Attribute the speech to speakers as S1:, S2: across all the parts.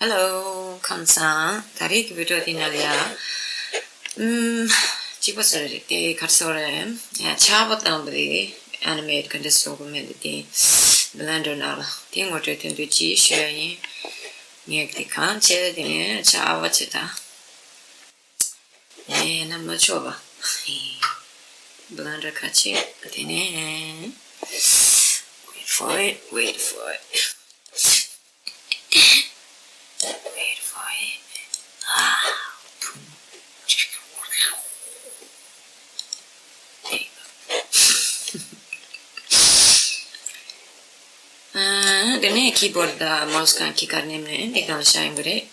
S1: Hello, Kansan. Tari ki video dinleya. Chibosore de karsore. Chabatan bri animate kan distogo mediti. Blender nala. Tingo te tendu chi shayin. Nek di kan che de chava cheta. Namno chova. Blender kachi. Dine. Wait for it. Wait for it. Wait for it. There you go. Dene keyboard da mouse kan ki karne में देखना चाहेंगे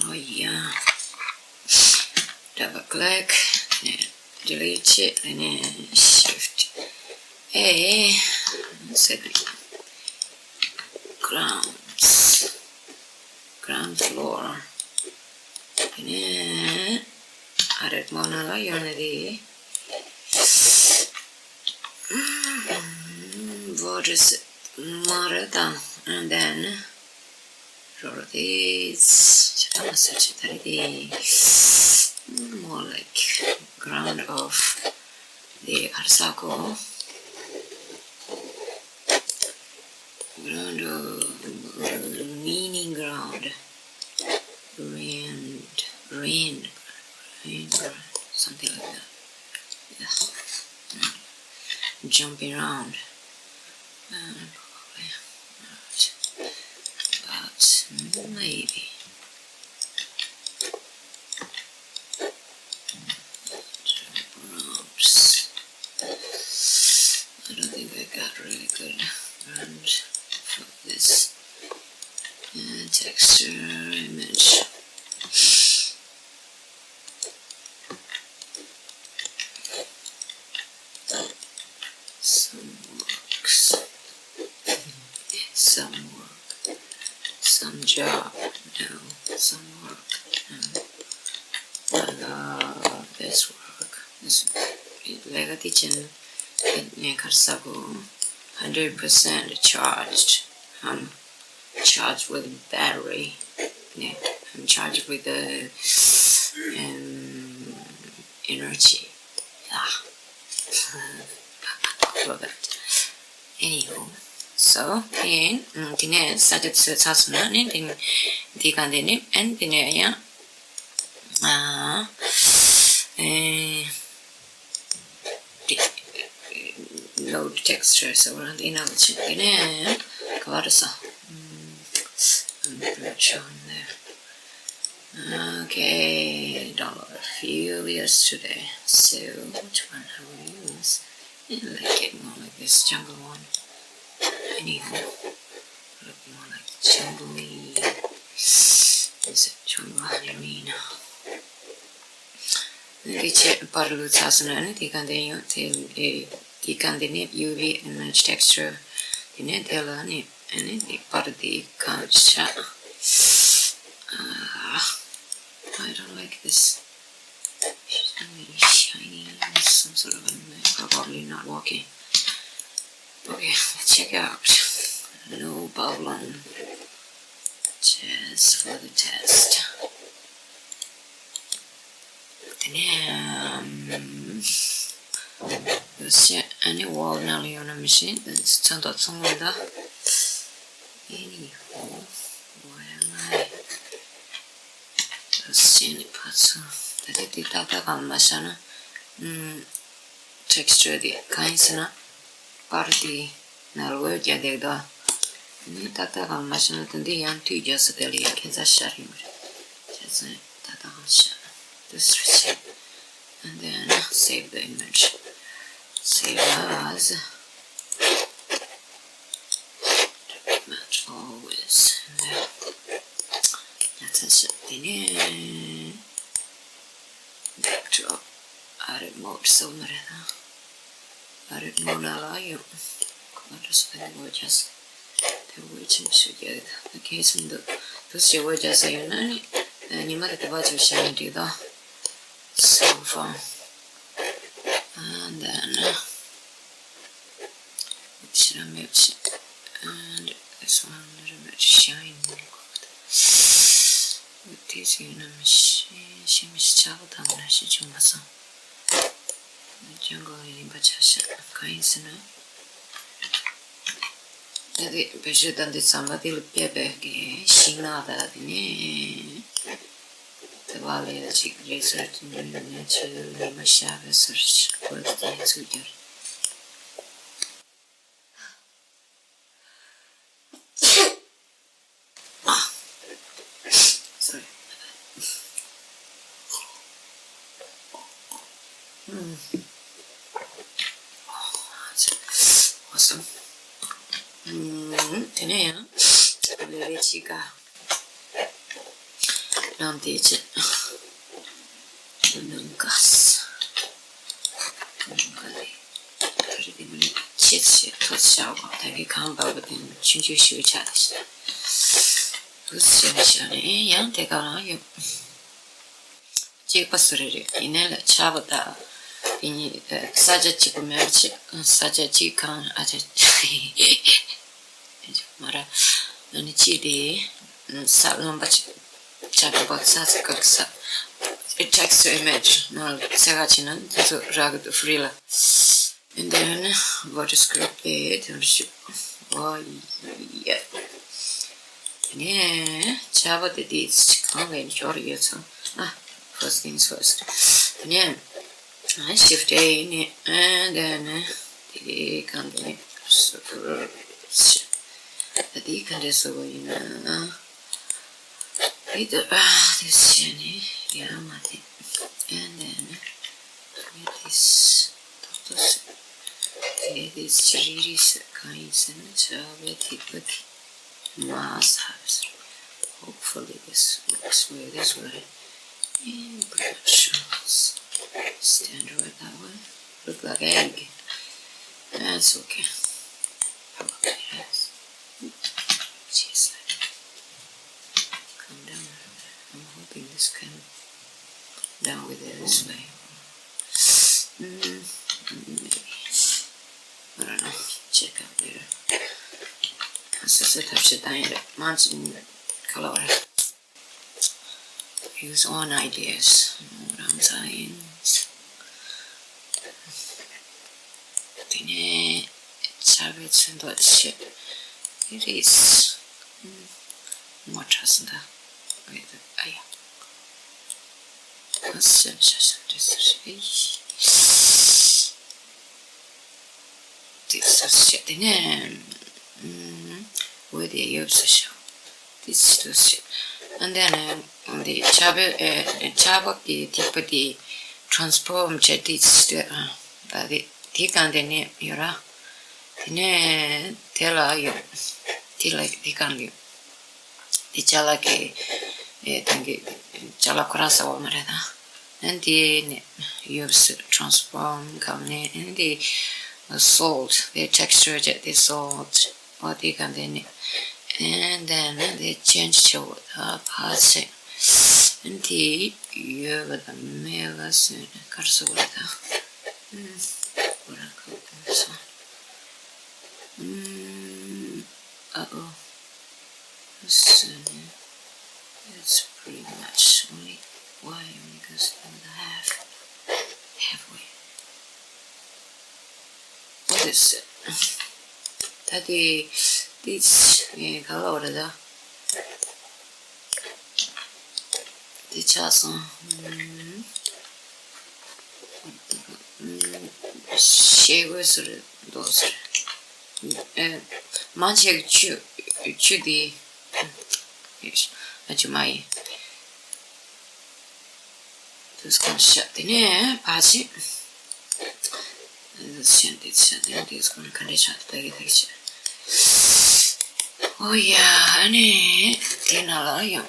S1: oh yeah double click delete it and shift A second ground floor and add monala unity what is it Marada and then roll these more like ground of the Arsako ground of meaning ground rain something like that yeah. Jumping around but maybe I don't think I got really good ground for this texture image. Some job, no, some work, no. And this work, this Lego teaching in Karsago, 100% charged. I'm charged with battery. Yeah, I'm charged with the energy. For that. Anywho. So, in Dine started to Sasuna, and the Gandini, and Dinea load texture, so we're on the Dine, Kavarasa. I'm not sure there. Okay, download a few videos today. So, which one have we used? I like it more like this jungle one. Anyhow, look more like jungly. Is it jungle? I mean, dice parlo sasana di candeio di candene UV image texture di ne della ne di parti cancia. I don't like this. Shiny, some sort of probably not working. Okay, let's check out. No problem. Just for the test. Let's check any wall now on a machine. Let's turn that song on that. Anyhow, where am I? Let's see any parts that it data mashana. Texture the kinds na. Party nalwe jadegda ni tata gamashna tandi yan tu just deli kenza sharing just tata gamasha this receipt and then save the image save as match always that's it backdrop add mode so marina add mode alayo just gorgeous. The witch should get the case in the Pussy were just saying, and you might have watched your shiny do that. So far. And then, should I make? And this one a little bit shiny. 지금 시작부터 다시 좀 봤어. 정거에 받쳐서 가인스는 근데 배주단데 삼바디를 빼배게 신나다더니 대발에 지금 리서치는 저 마샤베 서치 그것도 해주죠. Sorry. Awesome. 되네요. 레지가 람디지 눈가스 그리고 치치 토시하고 되게 감바거든 춘주시를 잘했어. 그렇지않네 양대가요. 찍었으리 이내를 잡았다. 이니 사자치고 멸치 사자치간 아주 말아 아니 지리 살롬바치 잡아박사스 각사 it takes to image 너 세가지는 저 라그도 프리라 and then what is scripted 예 네 잡아들이 강하게 저리여서 first things first 네 shift A and then the company the condenser either this Yamati and then this this series kinds and Chavati mass house. Hopefully this works with this way in production. Stand right that way. Look like egg. That's okay. Probably has. Jeez. Come down. I'm hoping this can down with it this way. Maybe. I don't know. Check out later. So set up shit down here. Mountain color. Use own ideas. What I'm saying. Tine Chavez and what shit. It is more trust that with I this shit in with the use this shit. And then the Chabak the typically transform this the Tikandene Yura Tine Tela you Tikangi the Jalaki Jalakrasa or Mareda and the use transform come in the salt, the texture the salt or Tikandene and then they change show passing and the you with the mailers and Karsugata. It's pretty much only goes in the halfway. What is it? That this color the chason shakers those mancheg chudi ajumai this kind of shot in pachi this going to condition oh yeah ane tinala yo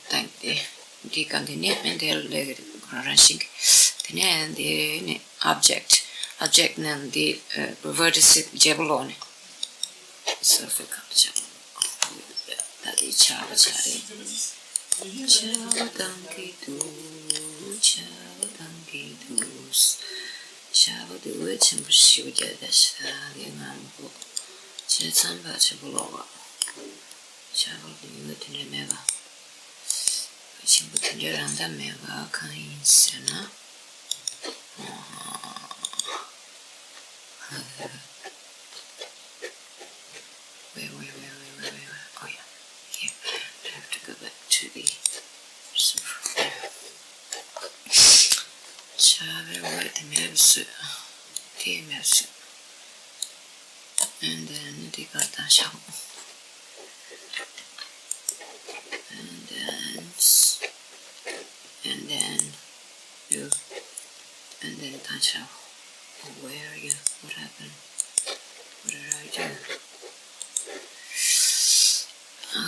S1: thank the continue and the rushing the object and the vertex javelon so that is chari Shabadu Chimp Shuja Dasha, the Mambo, Chetsamba Chabulova, 이것들의 매가 지금부터 열한다 매가 가인세나 wait. Oh yeah. Here. I have to go back to the the maps. And then they got that shovel. And then you and then touch out. Where are you? What happened? What did I do?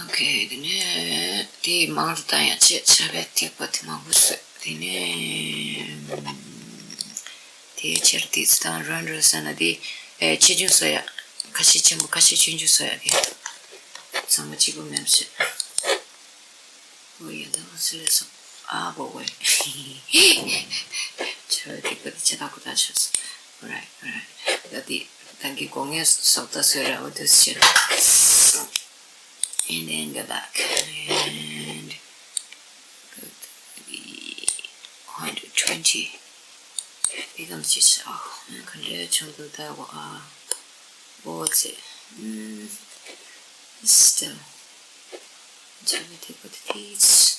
S1: Okay, the Maltaya Chabeti Patmagus, the Chertistan Randers and the Chijusoya, Kashichim Kashichunjusoya. Some Chibu Memsi. Oh, yeah, that was it. Ah, boy. Charity, but it's a Dakotachus. Right. That the Tanki Kongas, Sota Sura, with this shit. And then go back. And go to the 120. Becomes just, I can let you do that. What's it? Still. Charity, but it's.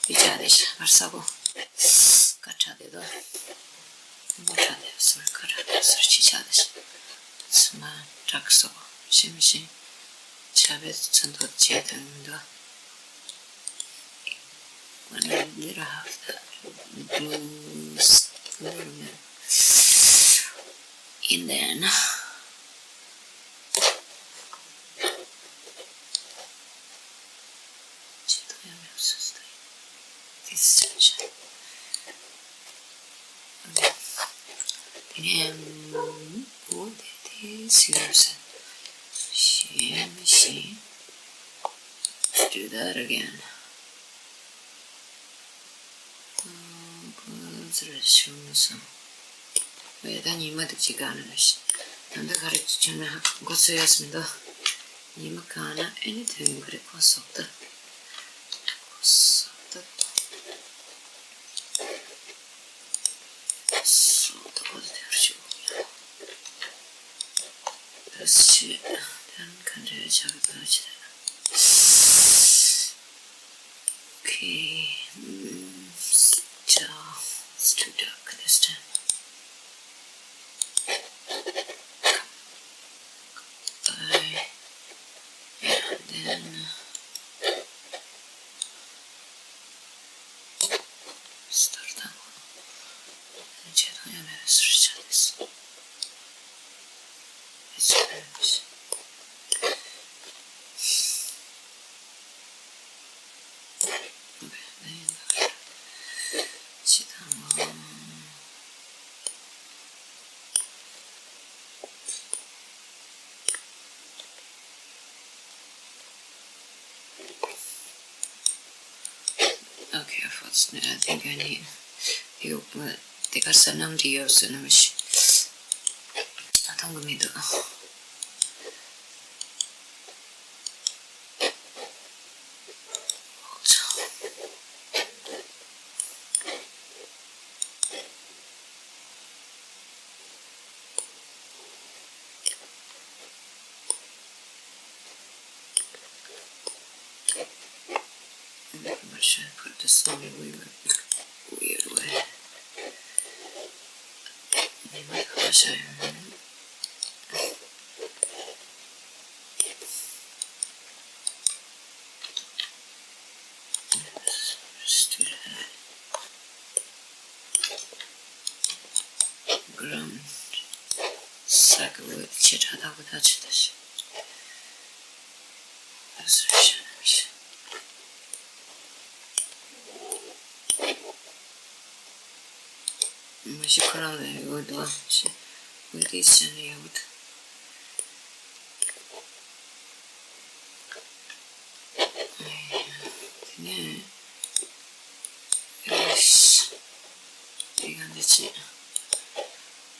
S1: Vichadish, Marsago. Cachadero. Mochade, Sir Carade, Sir Chichadish. Sma, Jaxo, Shimishi, Chavez, and what Jet and when I did have that blues, and then this sunshine. What it is, yours. She. Do that again. 왜 난 이마득지가 않으시. 남들 가르치면 고소였습니다. 이마가 하나 anything 그래 고소다. 그렇지. 난 간절히 작업하지. Okay. So it's too dark this time. And then start that one. 이제 동양의 수를 찾았어. It's finished. Okay, I think I need you. They got some number yours and wish. I don't give me the. Should I put this on a weird way? Maybe I'll show you. Just do that. Ground. Sack of wood. Shit, I thought without this. That's right. She put on the wood one. With this and the wood. Yeah. Yes. Big on the chin.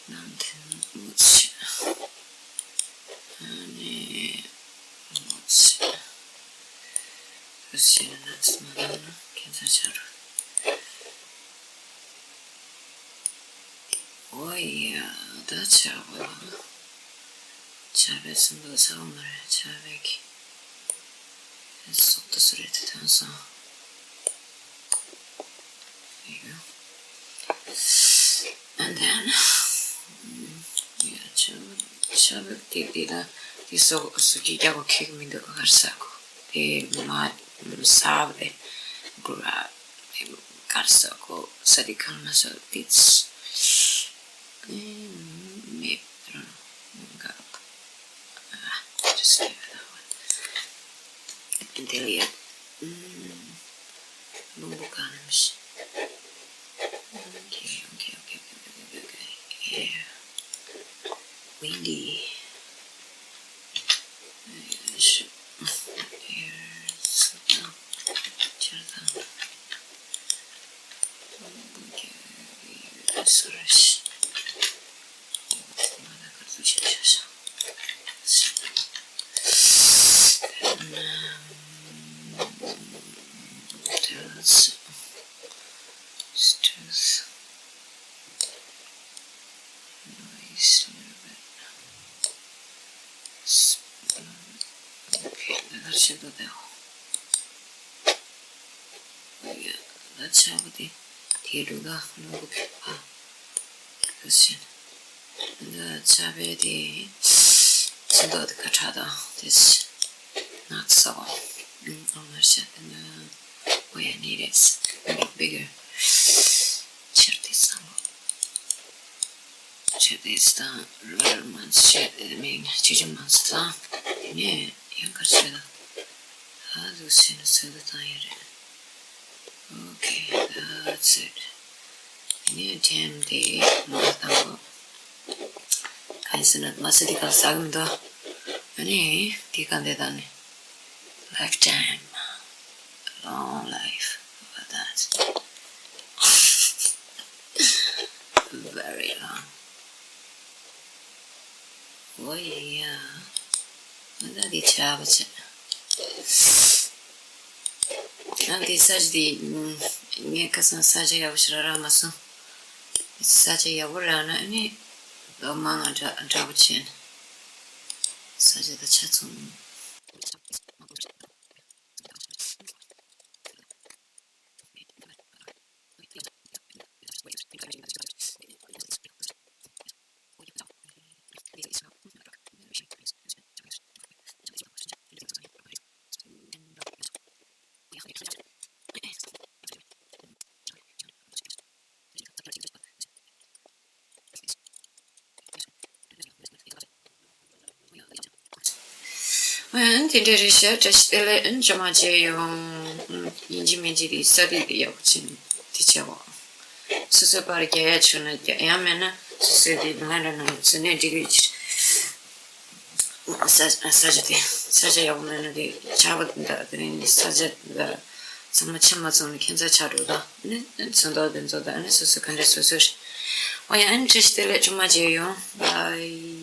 S1: Nothing much. And much. 그것이 나타나는 괜찮죠. 오이야, 다 잡아. 잡았으면 사움을 잡아기. 속도 소리 듣면서 이거. And then, 잡을때가 isso sugijago kigmindo garsako. Ma sabe grab garsako sadikalmaso tits. Maybe I don't know. Just leave it that one. Until you lumbukanams. Okay. Yeah. Windy. That's how the Tiruga look. That's how the Sindod Kachada. This not so. Almost way I need it a bit bigger. This the real months, chicken monster. Yeah, younger shredder. How do you see the tire? Okay, that's it. New gem day, Martha. Kaisana Masadical Sagunda. Any, Tikandedani. Lifetime. Long life. About that. Very long. Oh, yeah. What are the chavs? Anche saggi mie casan saggi ya ushrara masu saggi ya urana ni domanga jabuchen saggi da chatun Tinderisha just in Jamaje Injimiji studied the Yochin teacher. Susapar Gayachuna Yamena, Susedi London, Sunedich Sajay woman, the child in Sajat, the Samachamas on the Kansas Charuda, and Sundodens of the Annis secondary association. Why I'm just let Jamaje, bye.